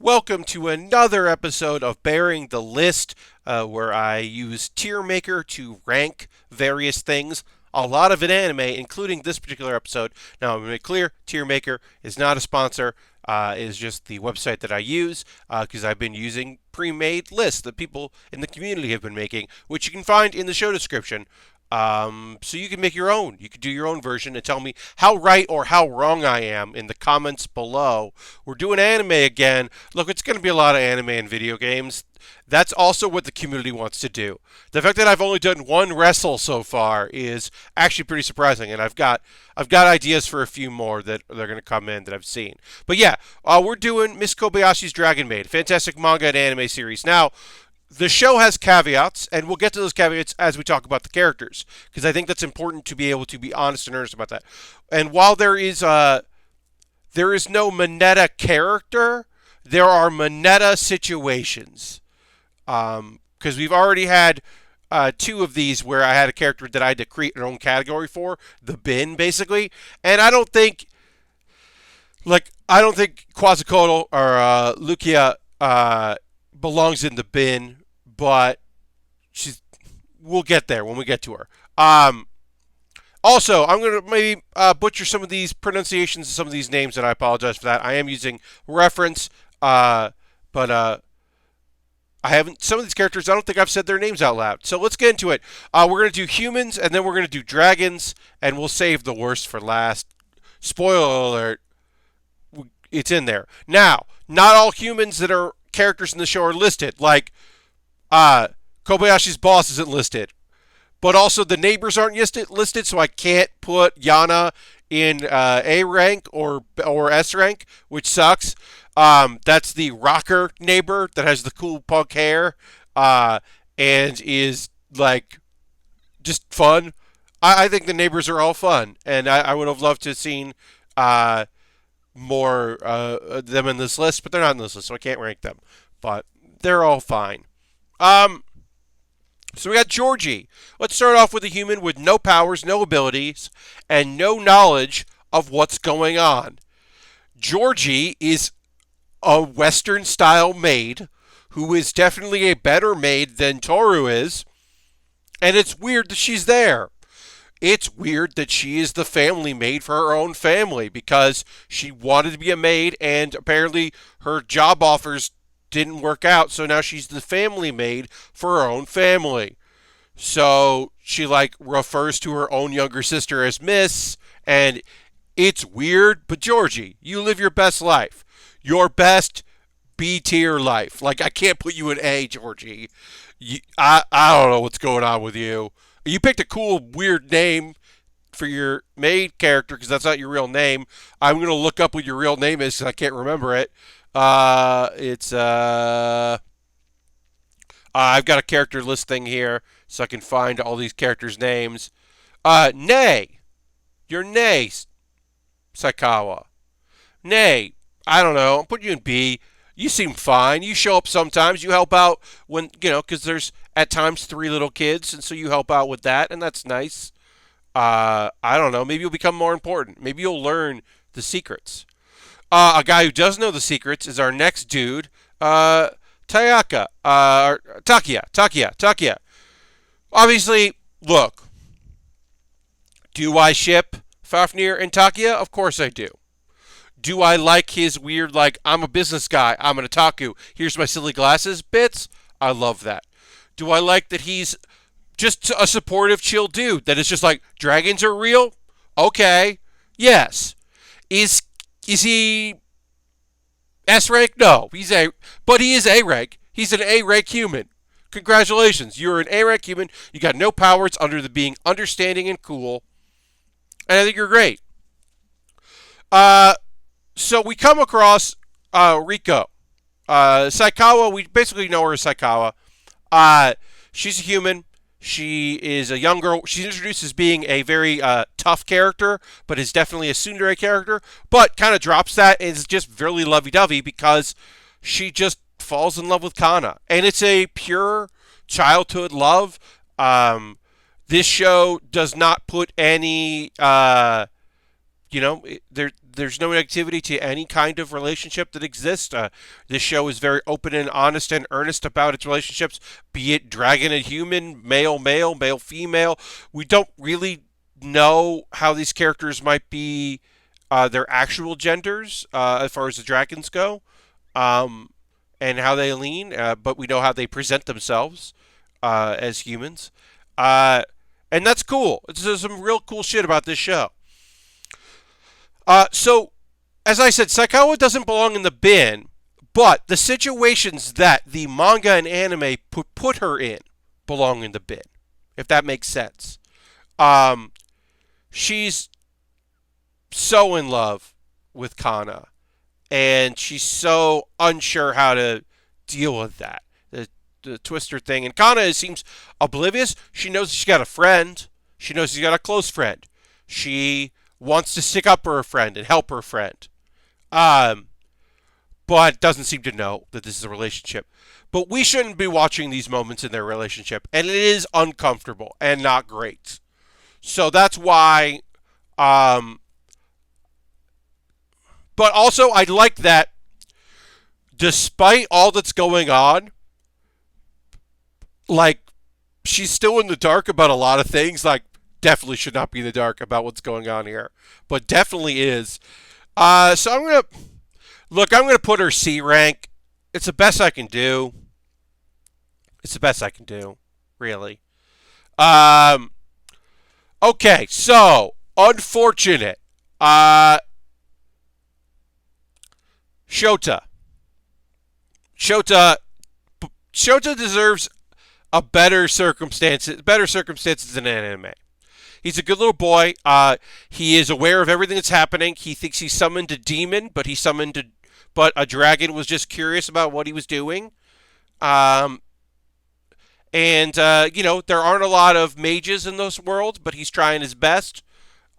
Welcome to another episode of Baering the List, where I use Tiermaker to rank various things. A lot of it anime, including this particular episode. Now, I'm going to make clear, Tiermaker is not a sponsor. It is just the website that I use because I've been using pre-made lists that people in the community have been making, which you can find in the show description. So you can make your own. You can do your own version and tell me how right or how wrong I am in the comments below. We're doing anime again. Look, it's going to be a lot of anime and video games. That's also what the community wants to do. The fact that I've only done one wrestle so far is actually pretty surprising, and I've got ideas for a few more that they're going to come in that I've seen. But yeah, we're doing Miss Kobayashi's Dragon Maid, fantastic manga and anime series. Now, the show has caveats, and we'll get to those caveats as we talk about the characters, because I think that's important to be able to be honest and earnest about that. And while there is no Mineta character, there are Mineta situations. Because we've already had two of these where I had a character that I had to create an own category for, the bin, basically. And I don't think Quetzalcoatl or Lucia belongs in the bin, but we'll get there when we get to her. Also, I'm going to maybe butcher some of these pronunciations of some of these names, and I apologize for that. I am using reference, but I haven't. Some of these characters, I don't think I've said their names out loud. So let's get into it. We're going to do humans, and then we're going to do dragons, and we'll save the worst for last. Spoiler alert, it's in there. Now, not all humans that are characters in the show are listed. Like, Kobayashi's boss isn't listed. But also the neighbors aren't listed, so I can't put Yana in A rank or S rank, which sucks. That's the rocker neighbor that has the cool punk hair and is like just fun. I think the neighbors are all fun, and I would have loved to have seen more them in this list, but they're not in this list, so I can't rank them. But they're all fine. So we got Georgie. Let's start off with a human with no powers, no abilities, and no knowledge of what's going on. Georgie is a Western-style maid who is definitely a better maid than Toru is, and it's weird that she's there. It's weird that she is the family maid for her own family because she wanted to be a maid, and apparently her job offers didn't work out, so now she's the family maid for her own family. So she refers to her own younger sister as Miss, and it's weird, but Georgie, you live your best life. Your best B tier life. I can't put you in A, Georgie. I don't know what's going on with you. You picked a cool, weird name for your maid character because that's not your real name. I'm going to look up what your real name is because I can't remember it. I've got a character list thing here so I can find all these characters' names. Nay. You're Nay, Sakawa. Nay. I don't know. I'm putting you in B. You seem fine. You show up sometimes. You help out when, because there's at times 3 little kids, and so you help out with that, and that's nice. I don't know. Maybe you'll become more important. Maybe you'll learn the secrets. A guy who does know the secrets is our next dude, Takia. Obviously, look. Do I ship Fafnir and Takia? Of course I do. Do I like his weird, I'm a business guy, I'm an otaku, here's my silly glasses bits? I love that. Do I like that he's just a supportive, chill dude that is just dragons are real? Okay. Yes. Is he S rank? No. But he is A rank. He's an A rank human. Congratulations. You're an A rank human. You got no powers under the being understanding and cool. And I think you're great. So we come across Rico. Sakawa, we basically know her as Sakawa. She's a human. She is a young girl. She's introduced as being a very tough character, but is definitely a tsundere character, but kind of drops that and is just really lovey-dovey because she just falls in love with Kana. And it's a pure childhood love. This show does not put any There's no negativity to any kind of relationship that exists. This show is very open and honest and earnest about its relationships, be it dragon and human, male male, male female. We don't really know how these characters might be their actual genders as far as the dragons go, um, and how they lean, but we know how they present themselves as humans. Uh, and that's cool. There's some real cool shit about this show. So, as I said, Sakawa doesn't belong in the bin, but the situations that the manga and anime put her in belong in the bin, if that makes sense. Um, she's so in love with Kana, and she's so unsure how to deal with that. The Twister thing. And Kana seems oblivious. She knows she's got a friend. She knows she's got a close friend. She wants to stick up for her friend and help her friend. Um, but doesn't seem to know that this is a relationship. But we shouldn't be watching these moments in their relationship. And it is uncomfortable and not great. So that's why. But also, I like that despite all that's going on, like, she's still in the dark about a lot of things. Like, definitely should not be in the dark about what's going on here, but definitely is. So I'm gonna put her C rank. It's the best I can do. It's the best I can do, really. Um, okay, so unfortunate. Shota. Shota. Shota deserves better circumstances than an anime. He's a good little boy. He is aware of everything that's happening. He thinks he summoned a demon, but but a dragon was just curious about what he was doing. Um, and there aren't a lot of mages in those worlds, but he's trying his best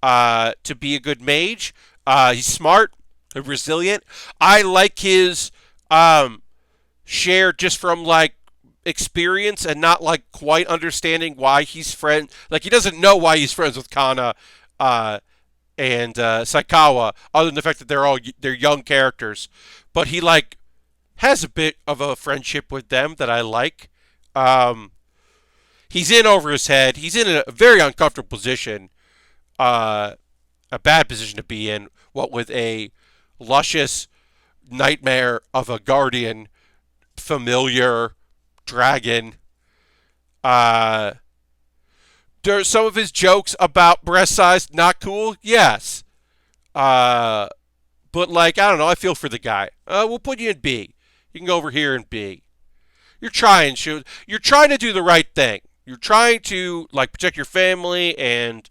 to be a good mage. He's smart, resilient. I like his share just from like experience and not like quite understanding why he's he doesn't know why he's friends with Kana and Sakawa, other than the fact that they're young characters, but he like has a bit of a friendship with them that I like. He's in over his head. He's in a very uncomfortable position, a bad position to be in, what with a luscious nightmare of a guardian familiar dragon. There's some of his jokes about breast size not cool. Yes. But like, I don't know. I feel for the guy. We'll put you in B. You can go over here in B. You're trying to do the right thing. You're trying to like protect your family and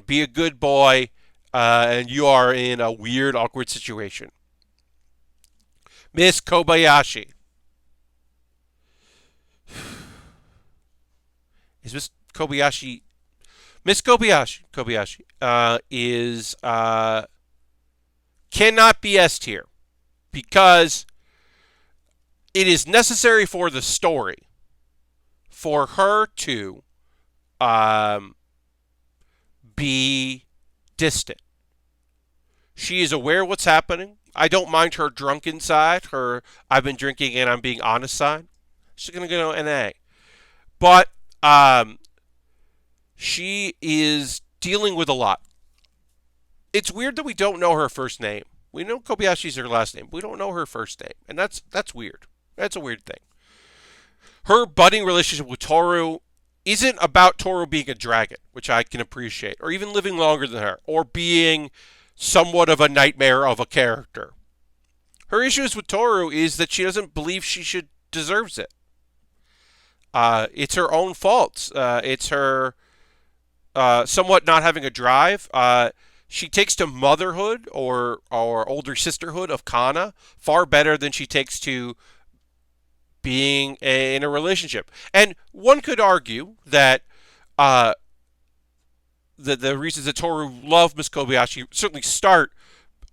be a good boy. And you are in a weird, awkward situation. Miss Kobayashi. Is Miss Kobayashi? Miss Kobayashi is cannot be S tier because it is necessary for the story for her to be distant. She is aware of what's happening. I don't mind her drunken side, her I've been drinking and I'm being honest side. She's going to go an A. But she is dealing with a lot. It's weird that we don't know her first name. We know Kobayashi's her last name. We don't know her first name. And that's weird. That's a weird thing. Her budding relationship with Toru isn't about Toru being a dragon, which I can appreciate, or even living longer than her, or being somewhat of a nightmare of a character. Her issues with Toru is that she doesn't believe she deserves it. It's her own faults. It's her somewhat not having a drive. She takes to motherhood or older sisterhood of Kana far better than she takes to being in a relationship. And one could argue that the reasons that Toru love Miss Kobayashi certainly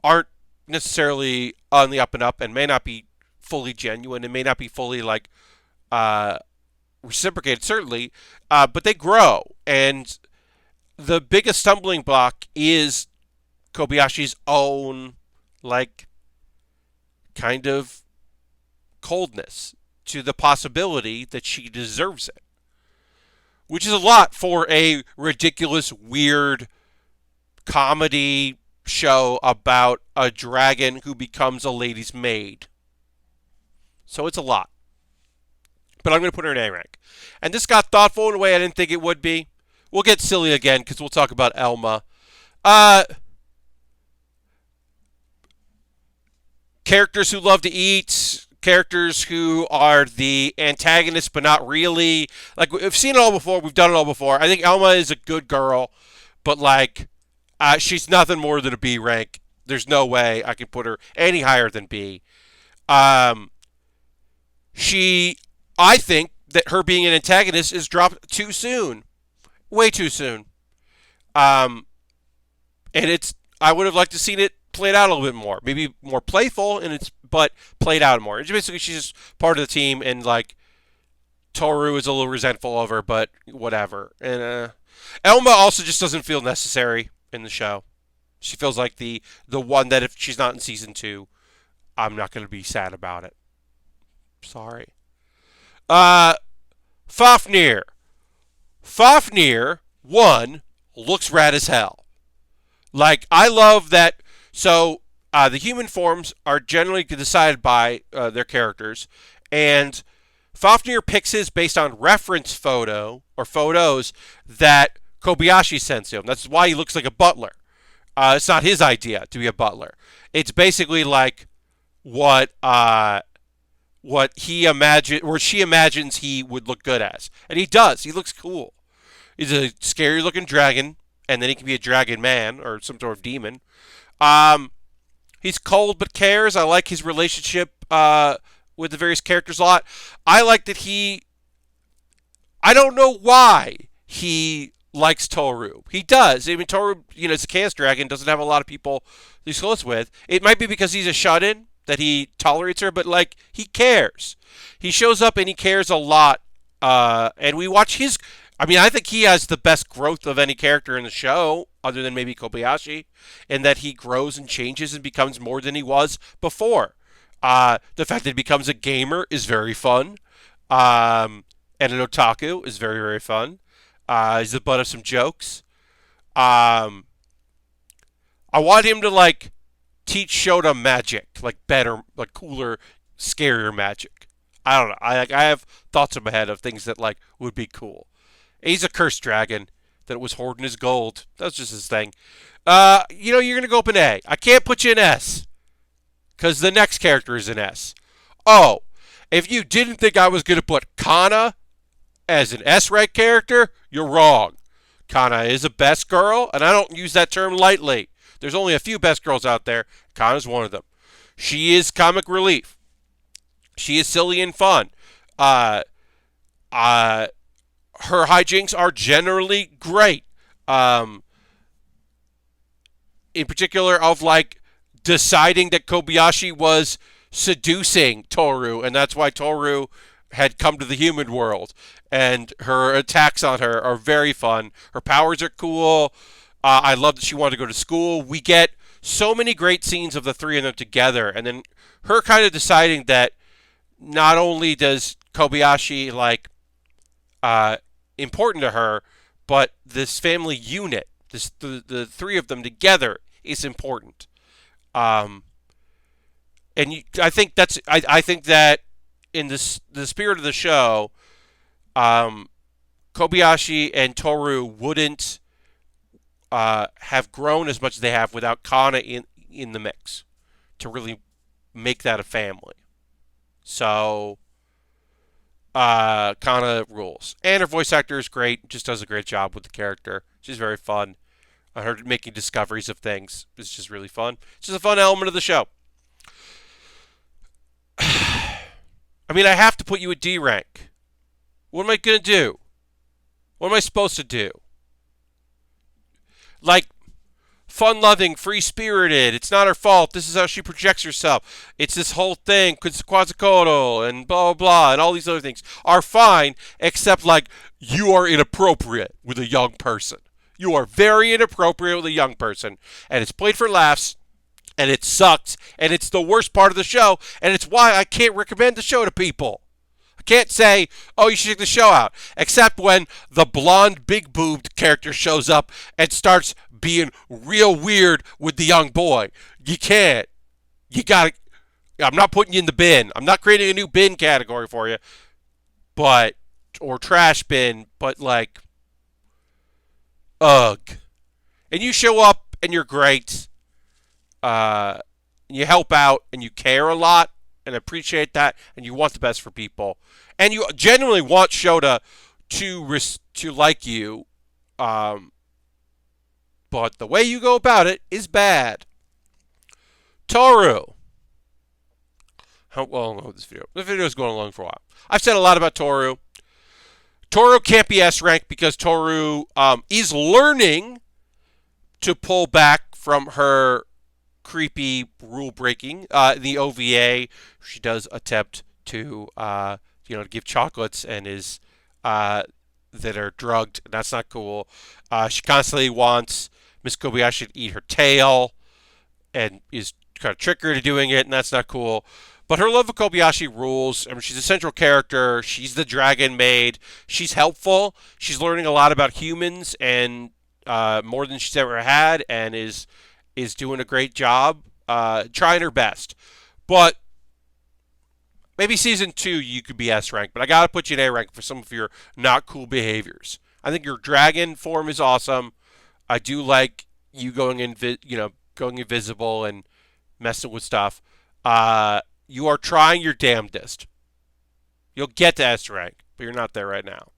aren't necessarily on the up and up and may not be fully genuine and may not be fully like reciprocated, certainly, but they grow. And the biggest stumbling block is Kobayashi's own, like, kind of coldness to the possibility that she deserves it. Which is a lot for a ridiculous, weird comedy show about a dragon who becomes a lady's maid. So it's a lot. But I'm going to put her in A rank. And this got thoughtful in a way I didn't think it would be. We'll get silly again because we'll talk about Elma. Characters who love to eat, characters who are the antagonists but not really. Like, we've seen it all before. We've done it all before. I think Elma is a good girl, but, like, she's nothing more than a B rank. There's no way I can put her any higher than B. I think that her being an antagonist is dropped too soon. Way too soon. And I would have liked to seen it played out a little bit more. Maybe more playful, but played out more. And basically, she's just part of the team, and, like, Toru is a little resentful of her, but whatever. And Elma also just doesn't feel necessary in the show. She feels like the one that if she's not in season 2, I'm not going to be sad about it. Sorry. Fafnir. Fafnir, 1, looks rad as hell. Like, I love that. So, the human forms are generally decided by their characters, and Fafnir picks his based on reference photos that Kobayashi sends him. That's why he looks like a butler. It's not his idea to be a butler. It's basically like what he imagine or she imagines he would look good as, and he does. He looks cool. He's a scary-looking dragon, and then he can be a dragon man or some sort of demon. He's cold but cares. I like his relationship with the various characters a lot. I like that I don't know why he likes Toru. He does. I mean, Toru, is a chaos dragon, doesn't have a lot of people he's close with. It might be because he's a shut-in that he tolerates her, but, like, he cares. He shows up and he cares a lot. And we watch I think he has the best growth of any character in the show, other than maybe Kobayashi, in that he grows and changes and becomes more than he was before. The fact that he becomes a gamer is very fun. And an otaku is very, very fun. He's the butt of some jokes. I want him to, like, teach Shota magic, like better, like cooler, scarier magic. I don't know. I have thoughts in my head of things that, like, would be cool. He's a cursed dragon that was hoarding his gold. That's just his thing. You're going to go up an A. I can't put you in S because the next character is an S. Oh, if you didn't think I was going to put Kana as an S-rank character, you're wrong. Kana is a best girl, and I don't use that term lightly. There's only a few best girls out there. Kana's one of them. She is comic relief. She is silly and fun. Her hijinks are generally great. In particular of, like, deciding that Kobayashi was seducing Toru, and that's why Toru had come to the human world. And her attacks on her are very fun. Her powers are cool. I love that she wanted to go to school. We get so many great scenes of the three of them together, and then her kind of deciding that not only does Kobayashi, like, important to her, but this family unit, the three of them together is important. I think that in the spirit of the show, Kobayashi and Toru wouldn't have grown as much as they have without Kana in the mix to really make that a family. So Kana rules. And her voice actor is great, just does a great job with the character. She's very fun. Her making discoveries of things is just really fun. It's just a fun element of the show. I mean, I have to put you at D rank. What am I going to do? What am I supposed to do? Like, fun-loving, free-spirited, it's not her fault, this is how she projects herself. It's this whole thing, Quetzalcoatl, and blah, blah, blah, and all these other things are fine, except, like, you are inappropriate with a young person. You are very inappropriate with a young person, and it's played for laughs, and it sucks, and it's the worst part of the show, and it's why I can't recommend the show to people. I can't say, oh, you should check the show out, except when the blonde, big-boobed character shows up and starts being real weird with the young boy. You can't. You gotta. I'm not putting you in the bin. I'm not creating a new bin category for you, but, or trash bin, but like, ugh. And you show up and you're great. You help out and you care a lot and appreciate that, and you want the best for people, and you genuinely want Shota to like you, but the way you go about it is bad. Toru. How long ago this video? This video is going along for a while. I've said a lot about Toru. Toru can't be S rank because Toru is learning to pull back from her creepy rule breaking. The OVA, she does attempt to to give chocolates and is that are drugged. That's not cool. She constantly wants Miss Kobayashi to eat her tail and is kind of trick her into doing it, and that's not cool. But her love of Kobayashi rules. I mean, she's a central character. She's the Dragon Maid. She's helpful. She's learning a lot about humans and more than she's ever had, and is doing a great job, trying her best. But maybe season 2 you could be S rank, but I gotta put you in A rank for some of your not cool behaviors. I think your dragon form is awesome. I do like you going invisible and messing with stuff. You are trying your damnedest. You'll get to S rank, but you're not there right now.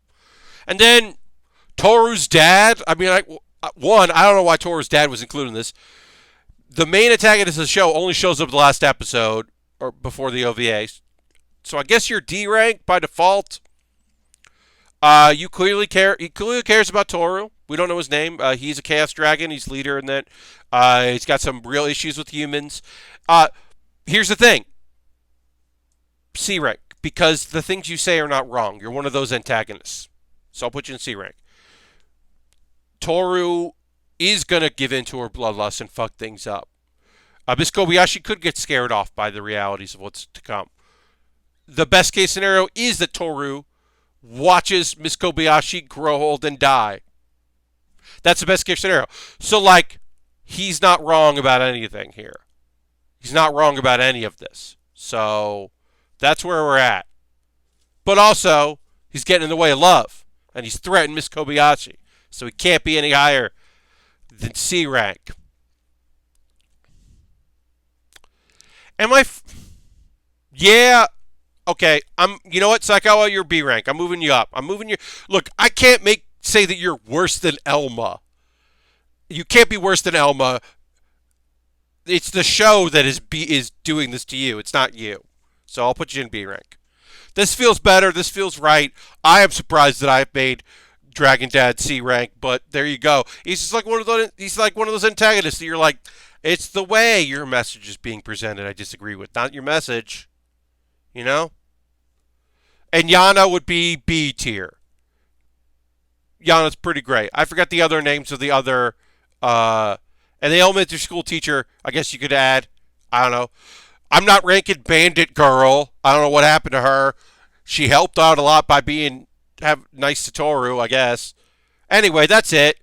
And then Toros Dad. I mean, I don't know why Toros Dad was included in this. The main antagonist of the show only shows up in the last episode or before the OVA. So I guess you're D rank by default. You clearly care. He clearly cares about Toru. We don't know his name. He's a Chaos Dragon. He's leader in that. He's got some real issues with humans. Here's the thing. C rank, because the things you say are not wrong. You're one of those antagonists. So I'll put you in C rank. Toru is going to give in to her bloodlust and fuck things up. Miss Kobayashi could get scared off by the realities of what's to come. The best case scenario is that Toru watches Miss Kobayashi grow old and die. That's the best case scenario. So, like, he's not wrong about anything here. He's not wrong about any of this. So, that's where we're at. But also, he's getting in the way of love. And he's threatened Miss Kobayashi. So he can't be any higher than C rank. Yeah. Okay. You know what, Sakawa? You're B rank. I'm moving you up. Look, I can't say that you're worse than Elma. You can't be worse than Elma. It's the show that is doing this to you. It's not you. So I'll put you in B rank. This feels better. This feels right. I am surprised that I've made Dragon Dad C rank, but there you go. He's just like one of those antagonists that you're like, it's the way your message is being presented I disagree with, not your message. You know? And Yana would be B tier. Yana's pretty great. I forgot the other names of the other and the elementary school teacher, I guess you could add. I don't know. I'm not ranking Bandit Girl. I don't know what happened to her. She helped out a lot by being nice to Toru, I guess. Anyway, that's it.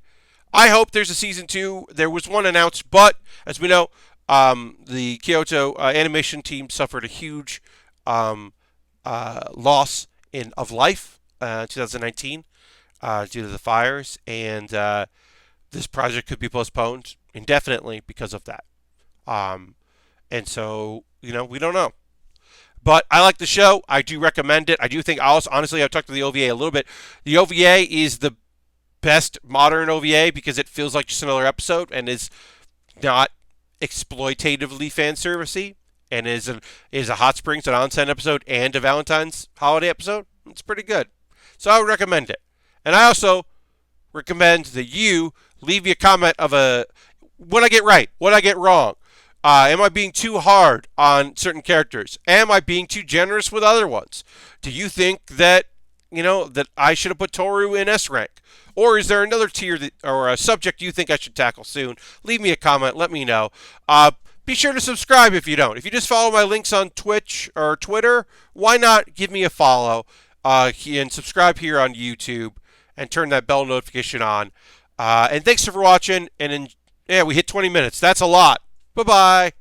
I hope there's a season 2. There was one announced, but as we know, the Kyoto animation team suffered a huge loss of life in 2019 due to the fires, and this project could be postponed indefinitely because of that. And so, we don't know. But I like the show. I do recommend it. I do think, honestly, I've talked to the OVA a little bit. The OVA is the best modern OVA because it feels like just another episode and is not exploitatively fan servicey and is a Hot Springs and Onsen episode and a Valentine's holiday episode. It's pretty good. So I would recommend it. And I also recommend that you leave me a comment of what I get right, what I get wrong. Am I being too hard on certain characters? Am I being too generous with other ones? Do you think that, that I should have put Toru in S rank? Or is there another tier or a subject you think I should tackle soon? Leave me a comment. Let me know. Be sure to subscribe if you don't. If you just follow my links on Twitch or Twitter, why not give me a follow and subscribe here on YouTube and turn that bell notification on. And thanks for watching. And yeah, we hit 20 minutes. That's a lot. Bye-bye.